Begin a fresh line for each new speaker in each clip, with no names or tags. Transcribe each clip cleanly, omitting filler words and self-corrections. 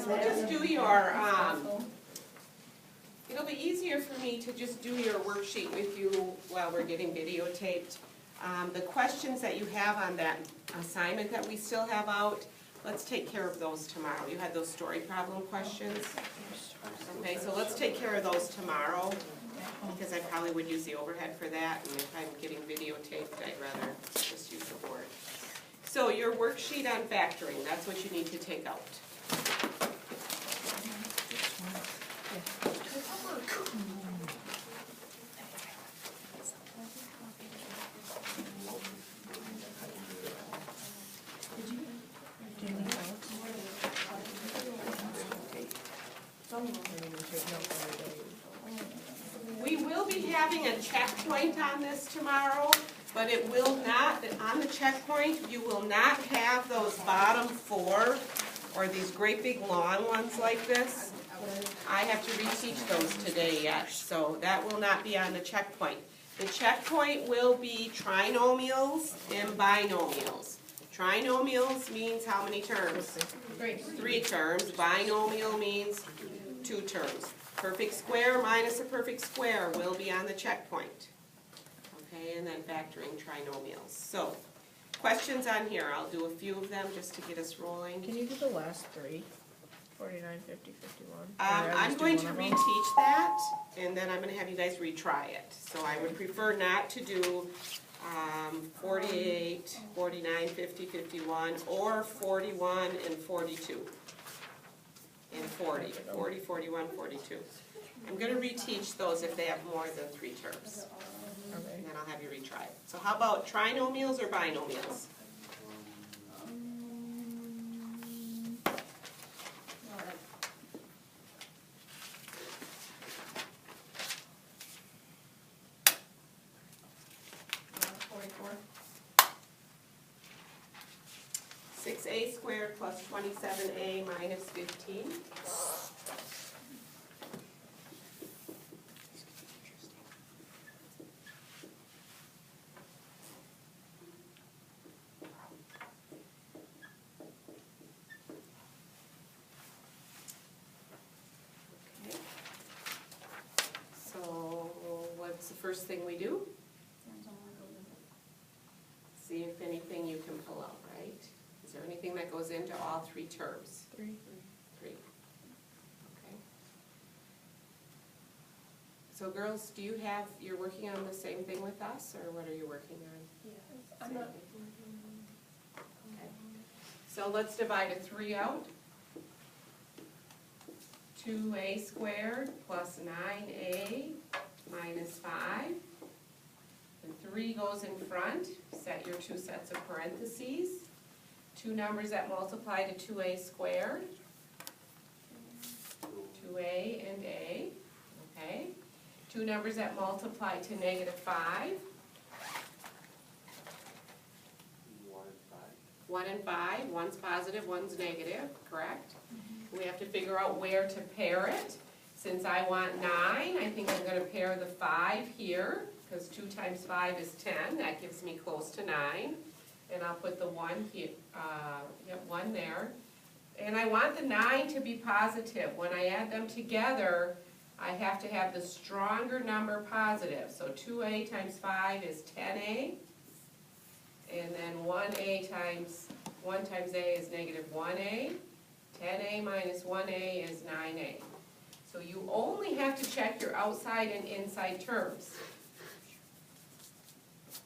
guys will just do your, it'll be easier for me to just do your worksheet with you while we're getting videotaped. The questions that you have on that assignment that we still have out, let's take care of those tomorrow. You had those story problem questions. Okay, so let's take care of those tomorrow, because I probably would use the overhead for that, and if I'm getting videotaped, I'd rather just use the board. So your worksheet on factoring, that's what you need to take out. We will be having a checkpoint on this tomorrow, but it will not, on the checkpoint, you will not have those bottom four or these great big long ones like this. I have to reteach those today yet, so that will not be on the checkpoint. The checkpoint will be trinomials and binomials. Trinomials means how many terms? Three terms. Binomial means 2 terms. Perfect square minus a perfect square will be on the checkpoint. Okay, and then factoring trinomials. So, questions on here. I'll do a few of them just to get us rolling.
Can you do the last three? 49, 50, 51?
I'm going to reteach that, and then I'm going to have you guys retry it. So I would prefer not to do 48, 49, 50, 51, or 41 and 42. And 40, 40, 41, 42. I'm going to reteach those if they have more than 3 terms.
Okay.
And then I'll have you retry it. So how about trinomials or binomials? A squared plus 27a minus 15. Okay. So what's the first thing we do? See if anything you can pull out, right? Is there anything that goes into all 3 terms?
3.
3. Okay. So girls, do you have, you're working on the same thing with us, or what are you working on?
Yes.
Same thing? Okay. So let's divide a 3 out. 2a squared plus 9a minus 5. And 3 goes in front. Set your 2 sets of parentheses. 2 numbers that multiply to 2a squared. 2a and a. Okay. 2 numbers that multiply to negative 5. 1 and 5. One's positive, one's negative, correct? We have to figure out where to pair it. Since I want 9, I think I'm going to pair the 5 here, because 2 times 5 is 10. That gives me close to 9. And I'll put the 1 here, 1 there. And I want the 9 to be positive. When I add them together, I have to have the stronger number positive. So 2a times 5 is 10a. And then 1a times 1 times a is negative 1a. 10a minus 1a is 9a. So you only have to check your outside and inside terms.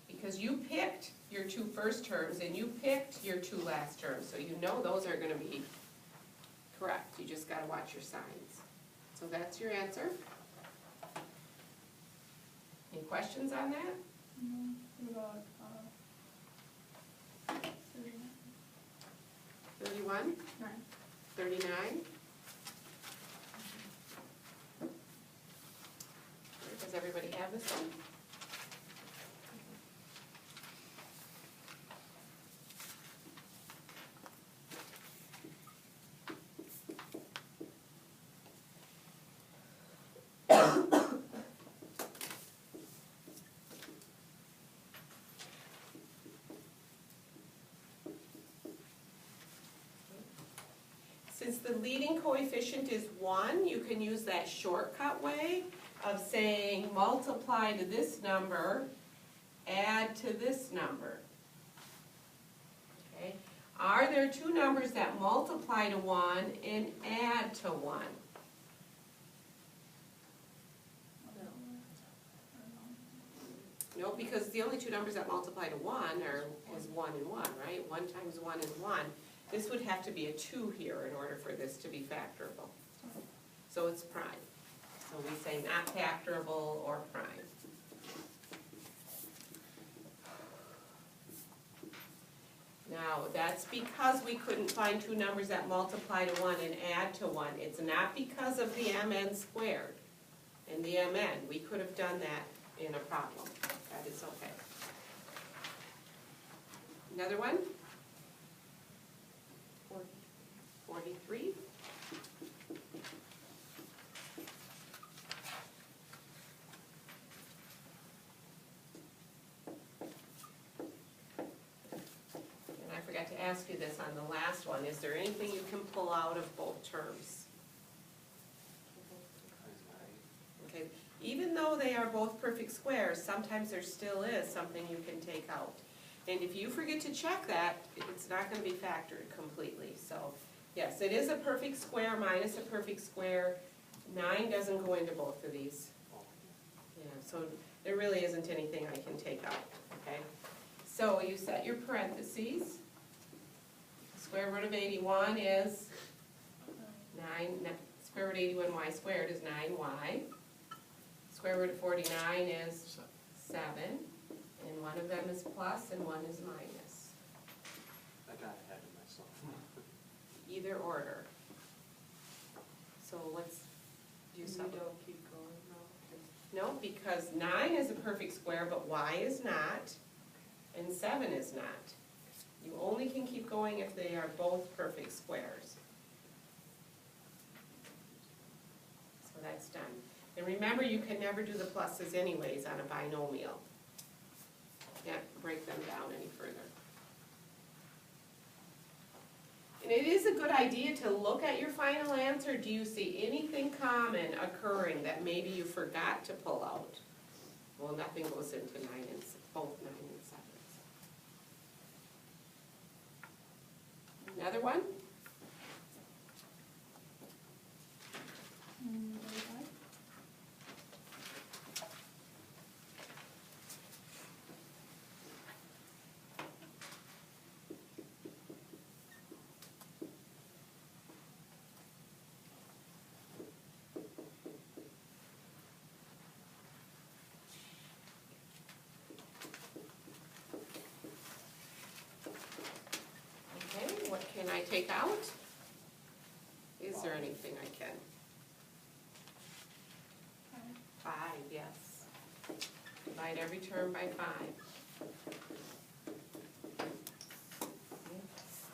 Because you picked your 2 first terms and you picked your 2 last terms. So you know those are going to be correct. You just got to watch your signs. So that's your answer. Any questions on that?
What about
31?
9?
39? Does everybody have this one? since the leading coefficient is 1, you can use that shortcut way of saying multiply to this number, add to this number. Okay? Are there two numbers that multiply to 1 and add to 1? No, because the only two numbers that multiply to 1 is 1 and 1, right? 1 times 1 is 1. This would have to be a 2 here in order for this to be factorable. So it's prime. So we say not factorable or prime. Now, that's because we couldn't find two numbers that multiply to 1 and add to 1. It's not because of the mn squared and the mn. We could have done that in a problem. That is okay. Another one? 43. And I forgot to ask you this on the last one. Is there anything you can pull out of both terms? Okay. Even though they are both perfect squares, sometimes there still is something you can take out. And if you forget to check that, it's not going to be factored completely. So, yes, it is a perfect square minus a perfect square. 9 doesn't go into both of these. Yeah, so there really isn't anything I can take out, okay? So you set your parentheses. Square root of 81 is 9. Square root of 81y squared is 9y. Square root of 49 is 7. And one of them is plus and one is minus.
I got ahead of myself.
Either order. So what's, do you
We
sub?
don't keep going, no.
No, because 9 is a perfect square, but y is not, and 7 is not. You only can keep going if they are both perfect squares. So that's done. And remember, you can never do the pluses anyways on a binomial. Can't break them down any further. And it is a good idea to look at your final answer. Do you see anything common occurring that maybe you forgot to pull out? Well, nothing goes into 9 and both 9 and 7. Another one? Okay, what can I take out? Is there anything I can? 5, yes. Divide every term by 5.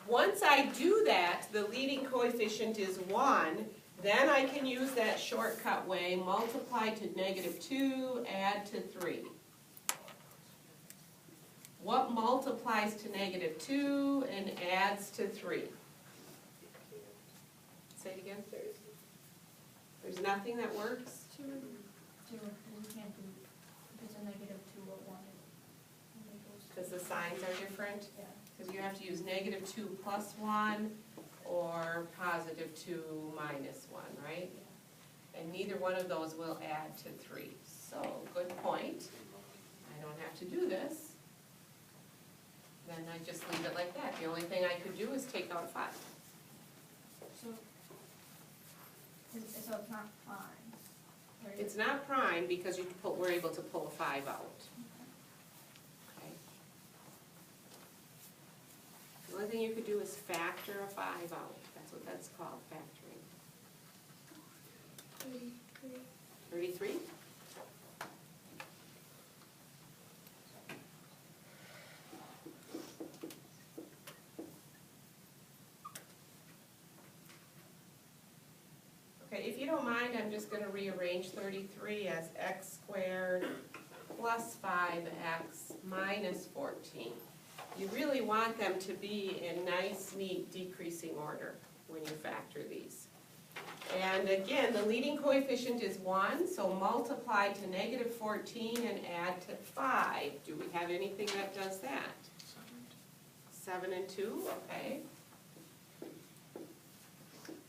Once I do that, the leading coefficient is 1, then I can use that shortcut way, multiply to -2, add to 3. What multiplies to -2 and adds to 3? Say it again. There's nothing that works?
We can't do, if it's a -2 or 1.
Because the signs are different?
Yeah.
Because you have to use -2 plus 1 or +2 minus 1, right? And neither one of those will add to 3. So, good point. I don't have to do this. Then I just leave it like that. The only thing I could do is take out 5.
So it's not prime. Right?
It's not prime because we're able to pull a 5 out. Okay. The only thing you could do is factor a 5 out. That's what that's called, factoring. 33? Okay, if you don't mind, I'm just gonna rearrange 33 as x squared plus 5x minus 14. You really want them to be in nice, neat decreasing order when you factor these. And again, the leading coefficient is 1, so multiply to negative 14 and add to 5. Do we have anything that does that? 7 and 2, okay.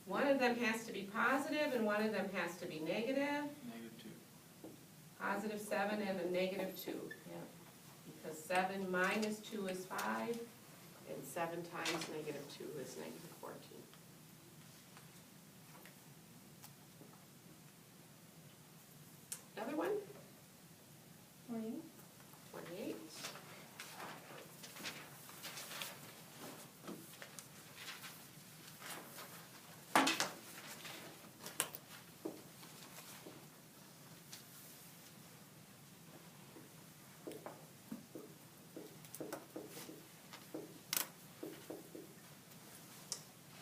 One of them has to be positive and one of them has to be negative. Positive 7 and a negative 2, yeah. Because 7 minus 2 is 5, and 7 times negative 2 is negative 14. Another one?
28.
28.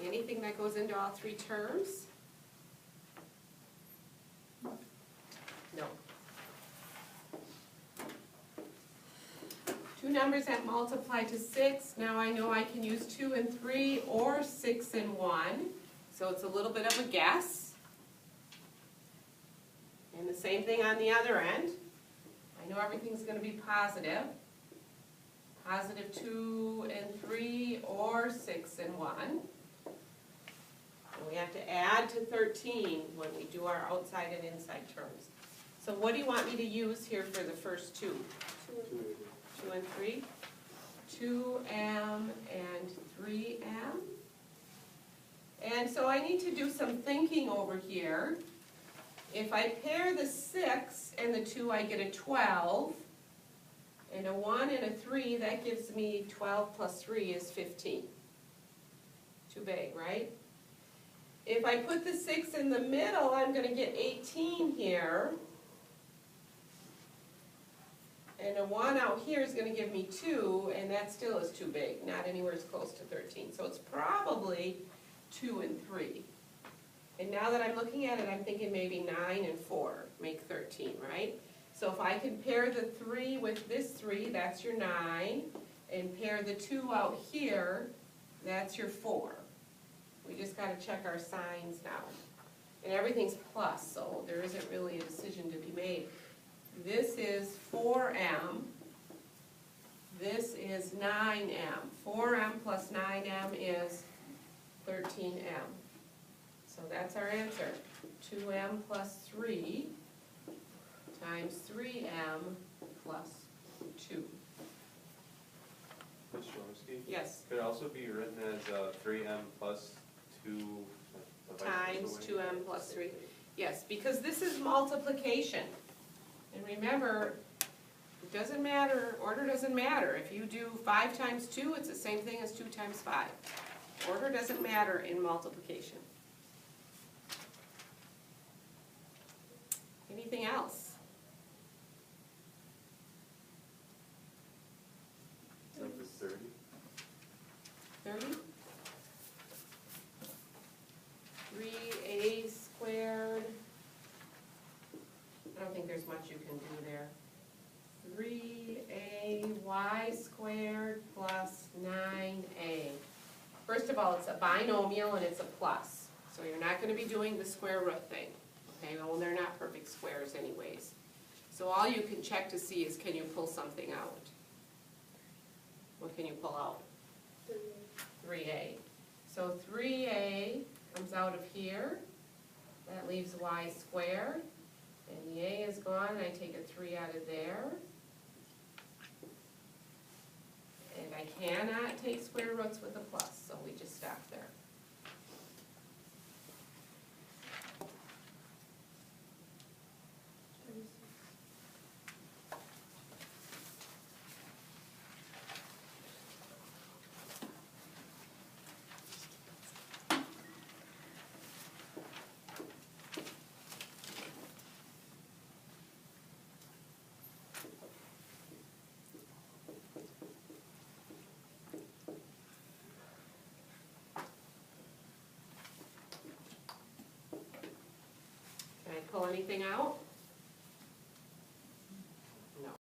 Anything that goes into all three terms? No. Two numbers that multiply to 6, now I know I can use 2 and 3 or 6 and 1, so it's a little bit of a guess. And the same thing on the other end. I know everything's going to be positive. Positive 2 and 3 or 6 and 1. And we have to add to 13 when we do our outside and inside terms. So what do you want me to use here for the first two? 2 and 3? 2m and 3m. And so I need to do some thinking over here. If I pair the 6 and the 2, I get a 12. And a 1 and a 3, that gives me 12 plus 3 is 15. Too big, right? If I put the 6 in the middle, I'm going to get 18 here. And a 1 out here is going to give me 2, and that still is too big, not anywhere as close to 13. So it's probably 2 and 3. And now that I'm looking at it, I'm thinking maybe 9 and 4 make 13, right? So if I can pair the 3 with this 3, that's your 9, and pair the 2 out here, that's your 4. We just got to check our signs now. And everything's plus, so there isn't really a decision to be made. This is 4m. This is 9m. 4m plus 9m is 13m. So that's our answer. 2m plus 3 times 3m plus 2.
Ms. Jaworski?
Yes,
Could it also be written as 3m plus 2
times 2m plus 3. Yes, because this is multiplication. And remember, it doesn't matter, order doesn't matter. If you do 5 times 2, it's the same thing as 2 times 5. Order doesn't matter in multiplication. Anything else?
Number 30.
30? 3a squared. I don't think there's much you can do there. 3ay squared plus 9a. First of all, it's a binomial and it's a plus. So you're not going to be doing the square root thing. Okay, well, they're not perfect squares anyways. So all you can check to see is, can you pull something out? What can you pull out? 3a. So 3a comes out of here. That leaves y squared. And the a is gone, and I take a 3 out of there. And I cannot take square roots with a plus, so we just stop there. Can I pull anything out?